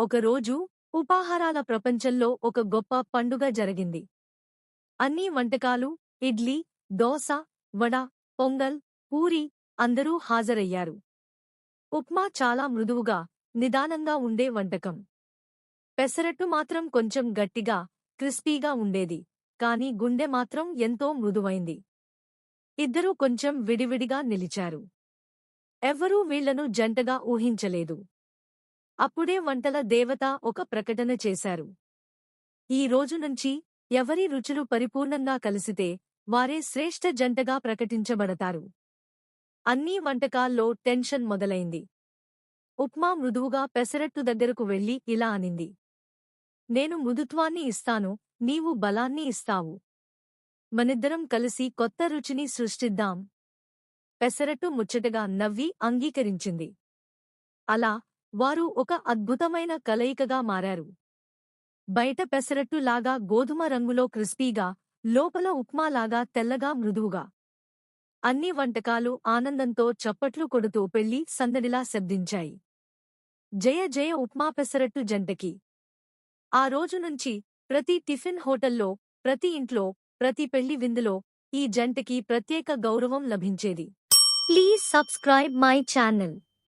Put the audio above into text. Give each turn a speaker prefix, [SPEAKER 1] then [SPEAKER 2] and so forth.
[SPEAKER 1] ఒకరోజు ఉపాహారాల ప్రపంచంలో ఒక గొప్ప పండుగ జరిగింది. అన్ని వంటకాలు, ఇడ్లీ, దోస, వడ, పొంగల్, పూరి అందరూ హాజరయ్యారు. ఉప్మా చాలా మృదువుగా, నిదానంగా ఉండే వంటకం. పెసరట్టు మాత్రం కొంచెం గట్టిగా, క్రిస్పీగా ఉండేది, కాని గుండె మాత్రం ఎంతో మృదువైంది. ఇద్దరూ కొంచెం విడివిడిగా నిలిచారు. ఎవ్వరూ వీళ్లను జంటగా ఊహించలేదు. అప్పుడే వంటల దేవత ఒక ప్రకటన చేశారు. ఈ రోజు నుంచి ఎవరి రుచులు పరిపూర్ణంగా కలిసితే వారే శ్రేష్ఠ జంటగా ప్రకటించబడతారు. అన్ని వంటకాల్లో టెన్షన్ మొదలైంది. ఉప్మా మృదువుగా పెసరట్టు దగ్గరకు వెళ్లి ఇలా అనింది. నేను మృదుత్వాన్ని ఇస్తాను, నీవు బలాన్ని ఇస్తావు. మనిద్దరం కలిసి కొత్త రుచిని సృష్టిద్దాం. పెసరట్టు ముచ్చటగా నవ్వి అంగీకరించింది. అలా వారు ఒక అద్భుతమైన కలయికగా మారారు. బయట పెసరట్టు లాగా గోధుమ రంగులో క్రిస్పీగా, లోపల ఉప్మాలాగా తెల్లగా మృదువుగా. అన్ని వంటకాలు ఆనందంతో చప్పట్లు కొడుతూ పెళ్లి సందడిలా శబ్దించాయి. జయ జయ ఉప్మా పెసరట్టు జంటకి. ఆ రోజు నుంచి ప్రతి టిఫిన్ హోటల్లో, ప్రతి ఇంట్లో, ప్రతి పెళ్లి విందులో ఈ జంటకి ప్రత్యేక గౌరవం లభించేది. Please subscribe my channel.